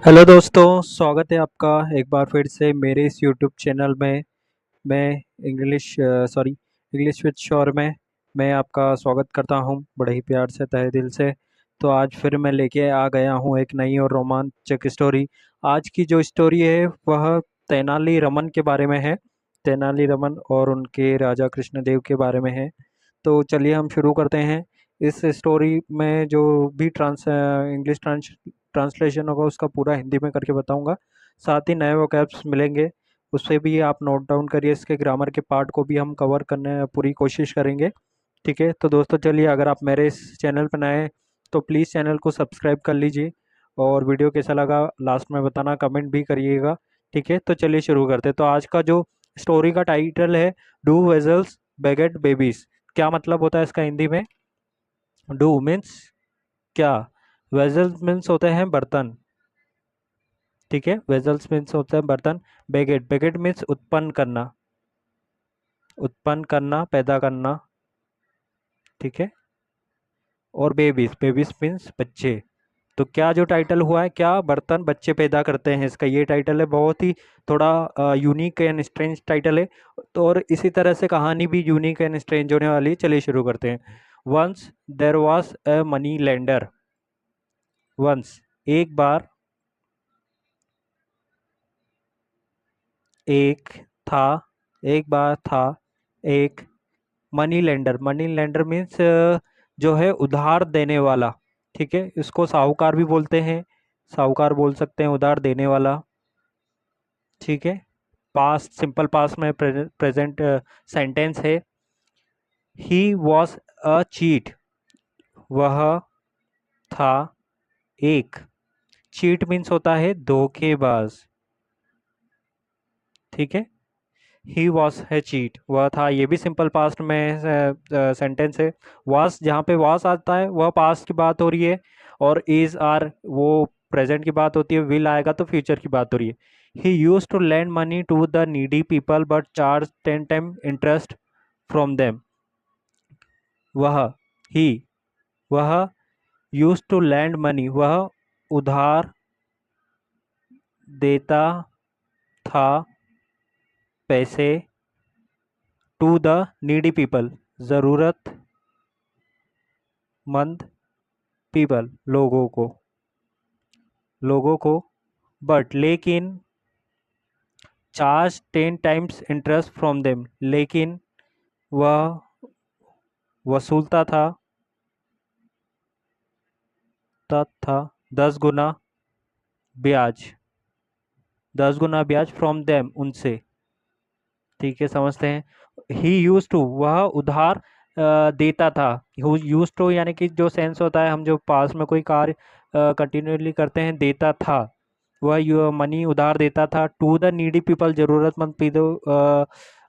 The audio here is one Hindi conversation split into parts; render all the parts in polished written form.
हेलो दोस्तों, स्वागत है आपका एक बार फिर से मेरे इस यूट्यूब चैनल में। मैं इंग्लिश विद श्योर में मैं आपका स्वागत करता हूं बड़े ही प्यार से, तहे दिल से। तो आज फिर मैं लेके आ गया हूं एक नई और रोमांचक स्टोरी। आज की जो स्टोरी है वह तेनाली रमन के बारे में है। तेनाली रमन और उनके राजा कृष्णदेव के बारे में है। तो चलिए हम शुरू करते हैं। इस स्टोरी में जो भी इंग्लिश ट्रांसलेशन होगा उसका पूरा हिंदी में करके बताऊंगा। साथ ही नए वोकैब्स मिलेंगे, उससे भी आप नोट डाउन करिए। इसके ग्रामर के पार्ट को भी हम कवर करने पूरी कोशिश करेंगे। ठीक है, तो दोस्तों चलिए, अगर आप मेरे इस चैनल पर नए हैं तो प्लीज़ चैनल को सब्सक्राइब कर लीजिए। और वीडियो कैसा लगा लास्ट में बताना, कमेंट भी करिएगा। ठीक है, तो चलिए शुरू करते हैं। तो आज का जो स्टोरी का टाइटल है, डू वेजल्स बेगेट बेबीज। क्या मतलब होता है इसका हिंदी में? डू मीन्स क्या, वेजल्स मीन्स होते हैं बर्तन। ठीक है, वेजल्स मीन्स होता है बर्तन। बेगेट, बेगेट मीन्स उत्पन्न करना, उत्पन्न करना, पैदा करना। ठीक है, और बेबीज, बेबीज मीन्स बच्चे। तो क्या जो टाइटल हुआ है, क्या बर्तन बच्चे पैदा करते हैं, इसका ये टाइटल है। बहुत ही थोड़ा यूनिक एंड स्ट्रेंज टाइटल है। तो और इसी तरह से कहानी भी यूनिक एंड स्ट्रेंज होने वाली है। चलिए शुरू करते हैं। Once there was a money lender. Once, एक बार, एक था, एक बार था एक money lender. Money lender means जो है उधार देने वाला। ठीक है, इसको साहूकार भी बोलते हैं, साहूकार बोल सकते हैं, उधार देने वाला। ठीक है, पास्ट सिंपल पास्ट में प्रेजेंट सेंटेंस है। ही वॉज अ चीट, वह था एक। चीट मीन्स होता है धोखेबाज। ठीक है, ही वॉज है चीट, वह था, ये भी सिंपल पास्ट में सेंटेंस है। वॉज, जहाँ पे वॉज आता है वह पास्ट की बात हो रही है, और इज आर वो प्रेजेंट की बात होती है, विल आएगा तो फ्यूचर की बात हो रही है। He used to lend money to the needy people but charge 10 time interest from them. वह, ही, वह यूज टू लैंड मनी, वह उधार देता था पैसे, टू द नीडी पीपल, ज़रूरतमंद पीपल, लोगों को, बट लेकिन, charge 10 times interest from them, लेकिन वह वसूलता था 10 गुना ब्याज, 10 गुना ब्याज फ्रॉम देम, उनसे। ठीक है, समझते हैं। ही यूज टू, वह उधार देता था। यूज टू यानी कि जो सेंस होता है, हम जो पास में कोई कार्य कंटिन्यूअसली करते हैं, देता था। वह मनी उधार देता था टू द नीडी पीपल, जरूरतमंद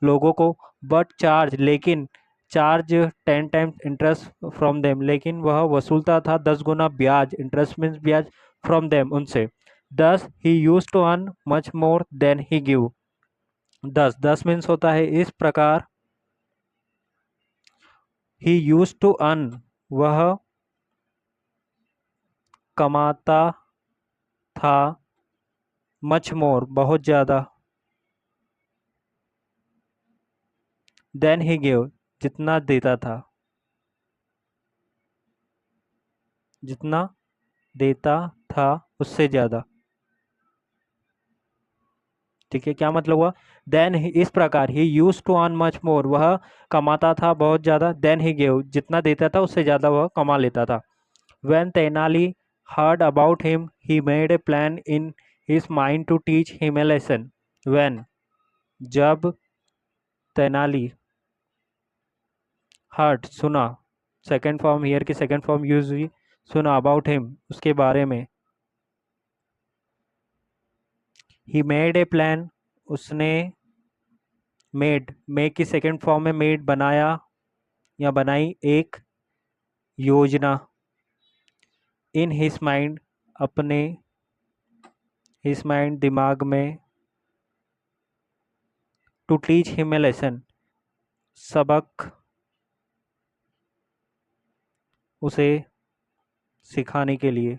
लोगों को। बट चार्ज, लेकिन, charge 10 times interest from them, लेकिन वह वसूलता था 10 गुना ब्याज, इंटरेस्ट मीन्स ब्याज, फ्रॉम देम, उनसे। दस he used to earn much more than he give. दस, दस मीन्स होता है इस प्रकार। ही यूज टू अर्न, वह कमाता था, मच मोर, बहुत ज़्यादा, देन ही गिव, जितना देता था, जितना देता था उससे ज़्यादा। ठीक है, क्या मतलब हुआ? देन ही, इस प्रकार, he used to earn much more, वह कमाता था बहुत ज़्यादा, देन ही गिव, जितना देता था उससे ज़्यादा वह कमा लेता था। When Tenali heard about him, he made a plan in his mind to teach him a lesson. When, जब, तेनाली, heard, सुना, सेकेंड फॉर्म हियर की सेकेंड फॉर्म यूज हुई, सुना, अबाउट हिम, उसके बारे में। ही मेड ए प्लान, उसने, मेड, मेक की सेकेंड फॉर्म में मेड, बनाया या बनाई, एक योजना। इन हिज माइंड, अपने, हिज माइंड दिमाग में। To teach him a lesson, सबक उसे सिखाने के लिए।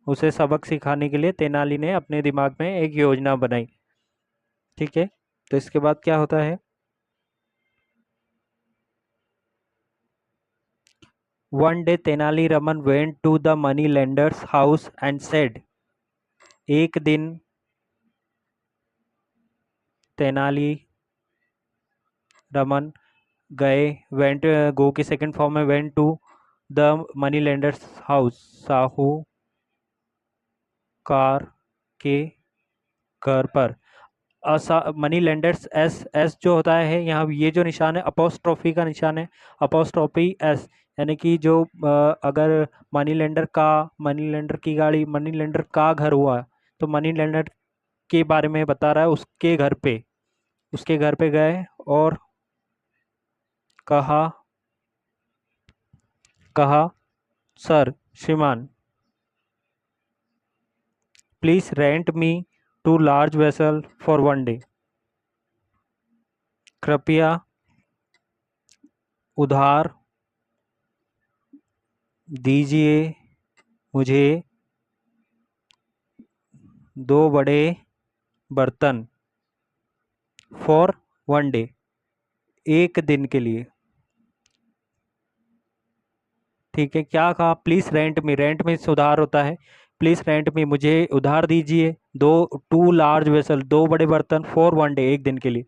उसे सबक सिखाने के लिए तेनाली ने अपने दिमाग में एक योजना बनाई। ठीक है, तो इसके बाद क्या होता है? One day Tenali Raman went to the money lender's house and said. एक दिन तेनाली रमन गए, वेंट, गो की सेकंड फॉर्म में went to the money lender's house, साहूकार के घर पर। मनी लेंडर्स, एस एस जो होता है यहाँ, ये जो निशान है अपोस्ट्रोफी का निशान है, अपोस्ट्रोफी एस, यानी कि जो अगर मनी लेंडर की गाड़ी, मनी लेंडर का घर हुआ, तो मनी लेंडर के बारे में बता रहा है, उसके घर पे गए और कहा कहा सर, श्रीमान, please rent me two large vessel for one day. कृपया उधार दीजिए मुझे दो बड़े बर्तन, फॉर वन डे, एक दिन के लिए। ठीक है, क्या कहा? प्लीज रेंट मी, रेंट में उधार होता है, प्लीज रेंट मी, मुझे उधार दीजिए दो, टू लार्ज वेसल, दो बड़े बर्तन, फॉर वन डे, एक दिन के लिए।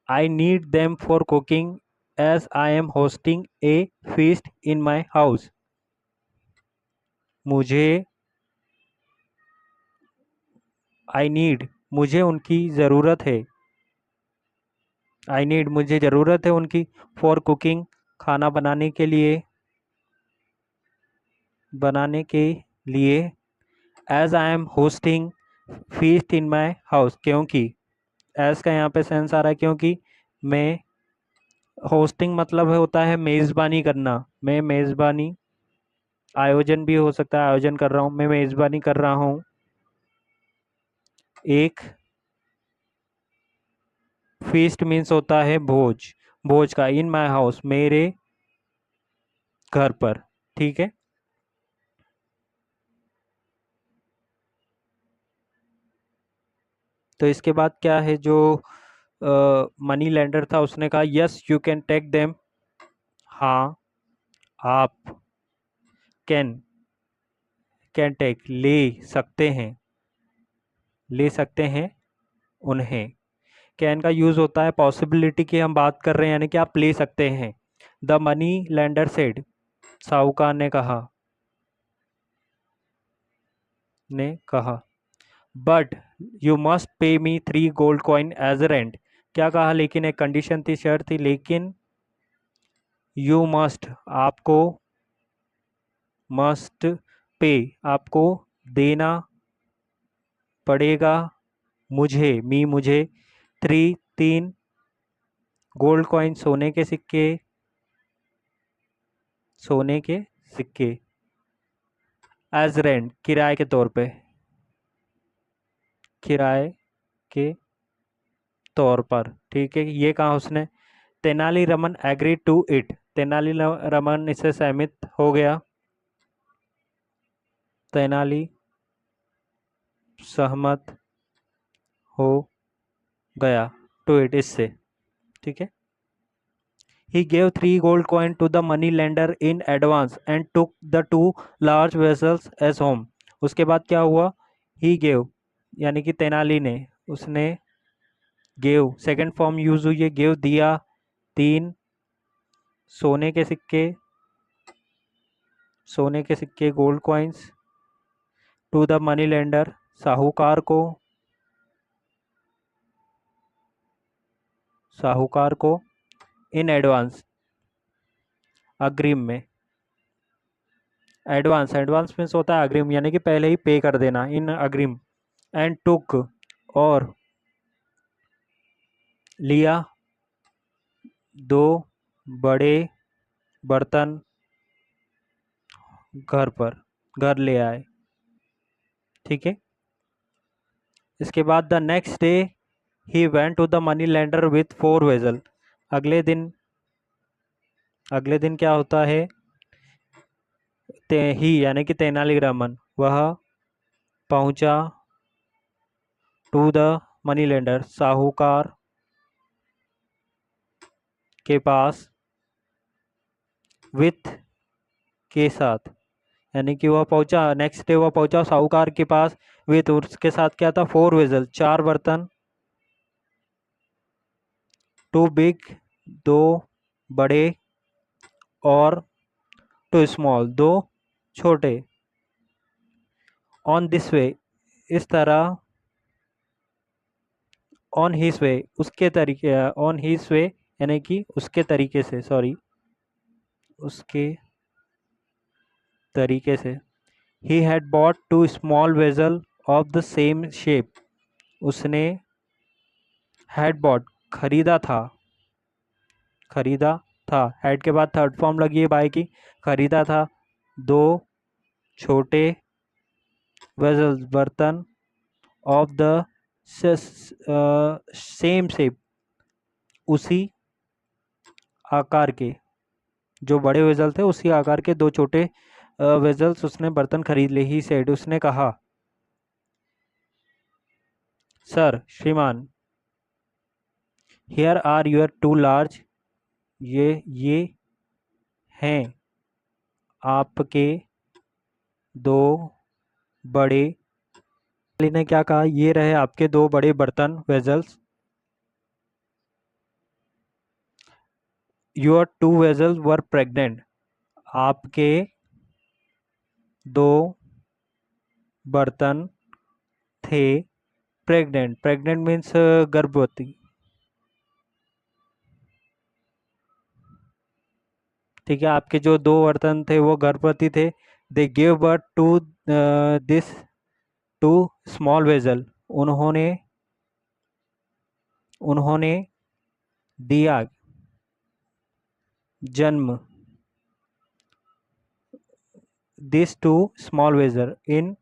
I need them for cooking as I am hosting a feast in my house. मुझे आई नीड, मुझे उनकी ज़रूरत है, आई नीड, मुझे ज़रूरत है उनकी, फॉर कुकिंग, खाना बनाने के लिए, as I am hosting feast in my house, क्योंकि, एज का यहाँ पे सेंस आ रहा है क्योंकि, मैं, होस्टिंग मतलब होता है मेज़बानी करना, मैं मेज़बानी, आयोजन भी हो सकता है, आयोजन कर रहा हूँ, मैं मेज़बानी कर रहा हूँ एक, फीस्ट मीन्स होता है भोज, भोज का, इन माई हाउस, मेरे घर पर। ठीक है, तो इसके बाद क्या है, जो मनी लेंडर था उसने कहा yes you can take them, हाँ आप, कैन, कैन टेक, ले सकते हैं उन्हें। कैन का यूज होता है पॉसिबिलिटी की हम बात कर रहे हैं, यानी कि आप ले सकते हैं। द मनी लेंडर सेड, साहूकार ने कहा but you must pay me 3 gold coin as rent. क्या कहा? लेकिन एक कंडीशन थी, शर्त थी, लेकिन यू मस्ट, आपको, मस्ट पे, आपको देना पड़ेगा, मुझे 3 गोल्ड कॉइन, सोने के सिक्के, एज रेंट, किराए के तौर पे, किराए के तौर पर। ठीक है, ये कहा उसने। Tenali Raman agree to it, Tenali Raman इससे सहमत हो गया, तेनाली सहमत हो गया, टू इट, इससे। ठीक है, he gave 3 gold coin to the money lender in advance and took the 2 large vessels as home। उसके बाद क्या हुआ? he gave, यानी कि तेनाली ने, उसने, gave सेकंड फॉर्म यूज हुई है, give दिया, 3 सोने के सिक्के, gold coins, to the money lender, साहूकार को इन एडवांस, अग्रिम में, एडवांस मीन्स होता है अग्रिम, यानी कि पहले ही पे कर देना, इन अग्रिम, एंड टुक, और लिया, 2 बड़े बर्तन, घर ले आए। ठीक है, इसके बाद the next day he went to the money lender with 4 vessel. अगले दिन, क्या होता है? ही यानी कि तेनालीरामन, वह पहुंचा टू द मनी लेंडर, साहूकार के पास, विथ के साथ, यानी कि वह पहुंचा, नेक्स्ट डे वह पहुंचा साहूकार के पास विथ, उसके साथ क्या था, 4 वेजल, 4 बर्तन, टू बिग, दो बड़े, और टू स्मॉल, दो छोटे, ऑन दिस वे, इस तरह, ऑन हिज वे, उसके तरीके, ऑन हिज वे यानी कि उसके तरीके से, सॉरी, उसके तरीके से, he had bought two small vessel of the same shape, उसने हैड बॉट, खरीदा था, खरीदा था, हैड के बाद थर्ड फॉर्म लगी है बाय की, खरीदा था, दो छोटे वेजल्स, बर्तन, ऑफ द सेम शेप, उसी आकार के, जो बड़े वेजल थे उसी आकार के दो छोटे वेजल्स उसने बर्तन खरीद लिए। ही सेड, उसने कहा, सर, श्रीमान, here are your two large, ये हैं आपके दो बड़े, ने क्या कहा, ये रहे आपके दो बड़े बर्तन, vessels, your two vessels were pregnant, आपके दो बर्तन थे प्रेग्नेंट, प्रेग्नेंट मीन्स गर्भवती, ठीक है, आपके जो दो बर्तन थे वो गर्भवती थे, they give birth to this two small vessel, उन्होंने उन्होंने दिया जन्म, दिस टू स्मॉल वेजल, इन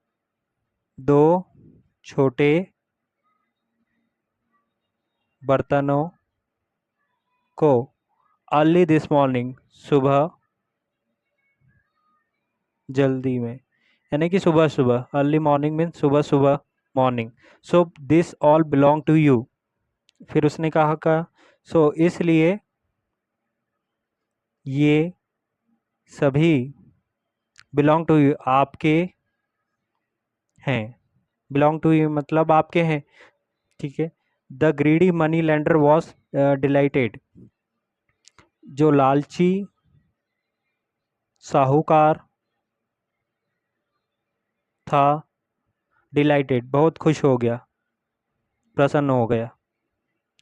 दो छोटे बर्तनों को, अर्ली दिस मॉर्निंग, सुबह जल्दी में, यानी कि सुबह सुबह, अर्ली मॉर्निंग मीन सुबह सुबह, morning, so this all belong to you, फिर उसने कहा सो इसलिए ये सभी, बिलोंग टू यू, आपके हैं, बिलोंग टू यू मतलब आपके हैं, ठीक है, the greedy money lender was dilated, जो लालची साहूकार था, डिलाइटेड बहुत खुश हो गया, प्रसन्न हो गया,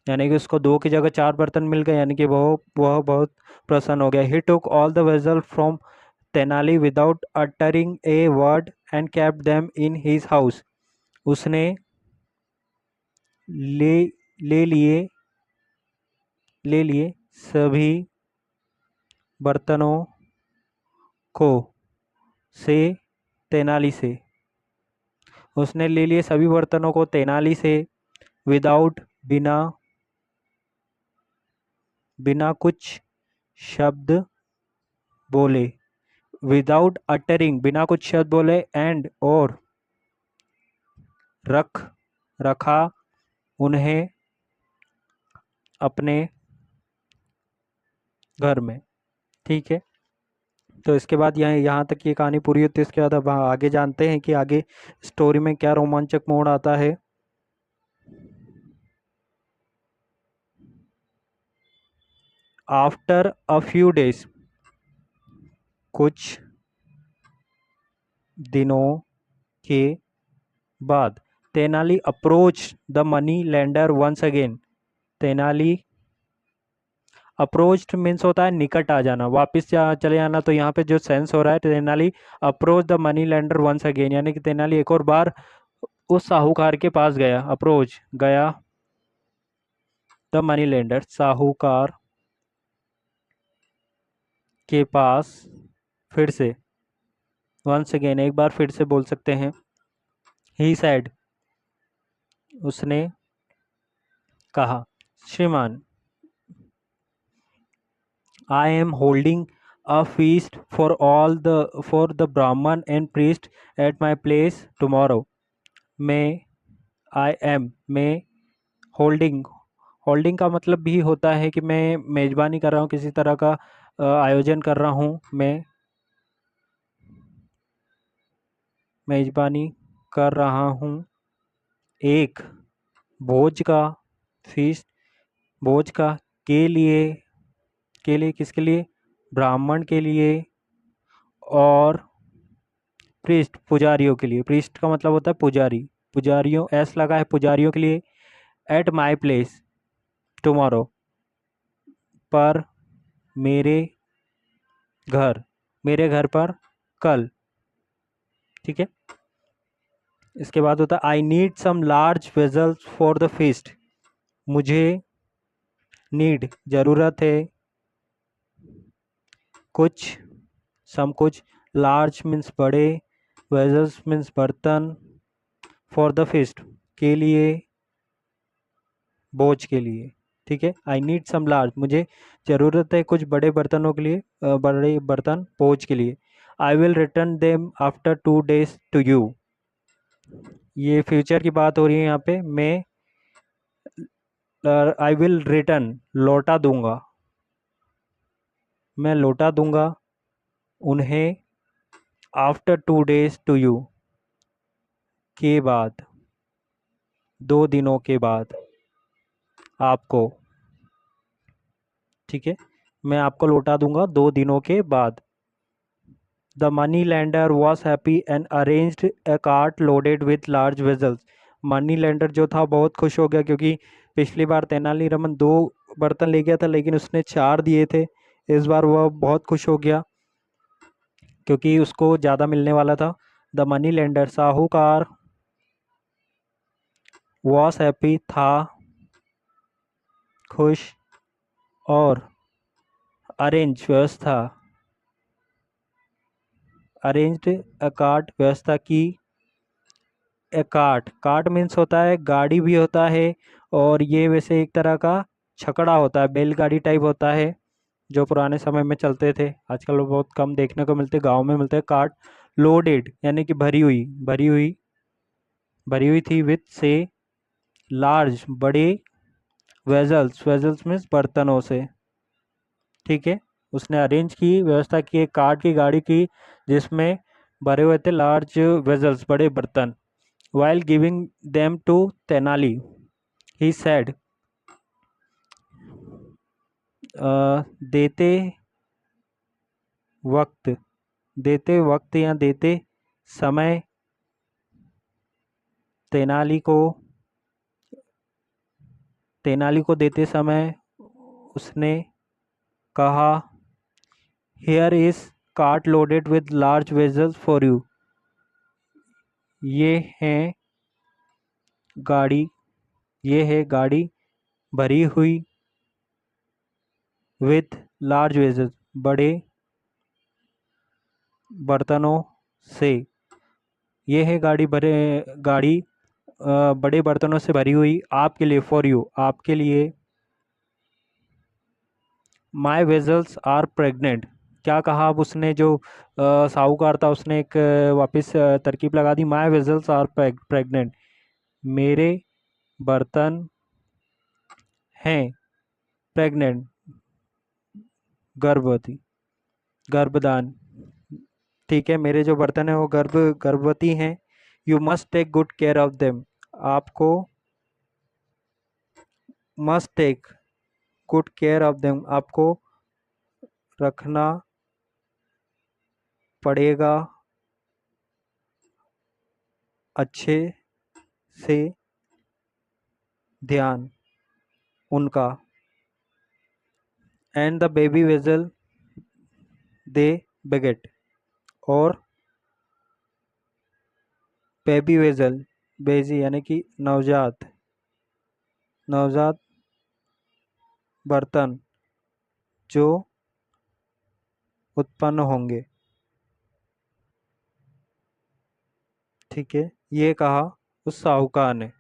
यानी कि उसको दो की जगह 4 बर्तन मिल गए, यानी कि वह बहुत प्रसन्न हो गया। He took all the vessel from Tenali without uttering a word and kept them in his house, उसने ले ले लिए ले लिए सभी बर्तनों को, से, तेनाली से, उसने ले लिए सभी बर्तनों को तेनाली से, विदाउट, बिना, बिना कुछ शब्द बोले, विदाउट अटरिंग, बिना कुछ शब्द बोले, एंड, और, रखा उन्हें अपने घर में, ठीक है। तो इसके बाद यहाँ तक ये कहानी पूरी होती है। इसके बाद अब आगे जानते हैं कि आगे स्टोरी में क्या रोमांचक मोड़ आता है। आफ्टर अ फ्यू डेज, कुछ दिनों के बाद, Tenali approach the money lender once again, Tenali, approached means होता है निकट आ जाना, वापस चले जाना, तो यहाँ पे जो सेंस हो रहा है, Tenali approach the money lender once again, यानी कि तेनाली एक और बार उस साहूकार के पास गया, अप्रोच, गया, द मनी लेंडर, साहूकार के पास, फिर से, वंस अगेन एक बार फिर से बोल सकते हैं, ही सैड, उसने कहा, श्रीमान, I am holding a feast for the Brahman and priest at my place tomorrow. मैं, आई एम, मैं होल्डिंग, होल्डिंग का मतलब भी होता है कि मैं मेज़बानी कर रहा हूँ, किसी तरह का आयोजन कर रहा हूँ, मैं मेज़बानी कर रहा हूँ एक भोज का, फीस्ट, भोज का, के लिए, के लिए किसके लिए, ब्राह्मण के लिए, और प्रीस्ट पुजारियों के लिए, प्रीस्ट का मतलब होता है पुजारी, पुजारियों, एस लगा है पुजारियों के लिए, एट माई प्लेस टुमारो, पर, मेरे घर, मेरे घर पर कल। ठीक है। इसके बाद होता है I need some large vessels for the feast, मुझे, नीड ज़रूरत है, कुछ, सम कुछ, लार्ज मीन्स बड़े, वेजल्स मीन्स बर्तन, फॉर द फीस्ट के लिए, भोज के लिए। ठीक है। आई नीड सम लार्ज, मुझे ज़रूरत है कुछ बड़े बर्तनों के लिए, बड़े बर्तन भोज के लिए। I will return them after 2 days to you, ये फ्यूचर की बात हो रही है यहाँ पे। मैं, आई विल रिटर्न, लौटा दूंगा, मैं लौटा दूंगा उन्हें, आफ्टर 2 days टू यू, के बाद, 2 दिनों के बाद आपको। ठीक है। मैं आपको लौटा दूंगा 2 दिनों के बाद। The money lender was happy and arranged A cart loaded with large vessels, money lender जो था बहुत खुश हो गया, क्योंकि पिछली बार तेनालीरामन 2 बर्तन ले गया था लेकिन उसने 4 दिए थे। इस बार वह बहुत खुश हो गया क्योंकि उसको ज़्यादा मिलने वाला था। द मनी लेंडर, साहूकार, वॉस हैप्पी, था खुश, और अरेंज व्यवस्था, अरेंज्ड अ कार्ट व्यवस्था की, ए कार्ट, कार्ट मीन्स होता है गाड़ी भी होता है, और ये वैसे एक तरह का छकड़ा होता है, बैलगाड़ी टाइप होता है जो पुराने समय में चलते थे, आजकल वो बहुत कम देखने को मिलते, गांव में मिलते हैं। कार्ट लोडेड यानी कि भरी हुई, भरी हुई, भरी हुई थी, विथ से, लार्ज बड़े, वेजल्स, वेजल्स मीन्स बर्तनों से। ठीक है। उसने अरेंज की, व्यवस्था की एक कार्ट की, गाड़ी की, जिसमें भरे हुए थे लार्ज वेजल्स, बड़े बर्तन। While giving them to Tenali, he said, देते वक्त, देते वक्त या देते समय, तेनाली को, तेनाली को देते समय उसने कहा, here is cart loaded with large vessels for you, ये है गाड़ी, ये है गाड़ी भरी हुई, विथ लार्ज वेजल्स, बड़े बर्तनों से, ये है गाड़ी भरे, गाड़ी बड़े बर्तनों से भरी हुई, आपके लिए, फॉर यू, आपके लिए। माई वेजल्स आर प्रेग्नेंट, क्या कहा अब उसने, जो साहूकार था उसने एक वापस तरकीब लगा दी, माई वेजल्स आर प्रेग्नेंट, मेरे बर्तन हैं प्रेग्नेंट, गर्भवती, गर्भदान। ठीक है, मेरे जो बर्तन हैं वो गर्भवती हैं। You must take good care of them, आपको, must take good care of them, आपको रखना पड़ेगा अच्छे से ध्यान उनका। And the baby vessel they beget, और बेबी वेजल, बेजी यानी कि नवजात, नवजात बर्तन जो उत्पन्न होंगे। ठीक है, ये कहा उस साहूकार ने।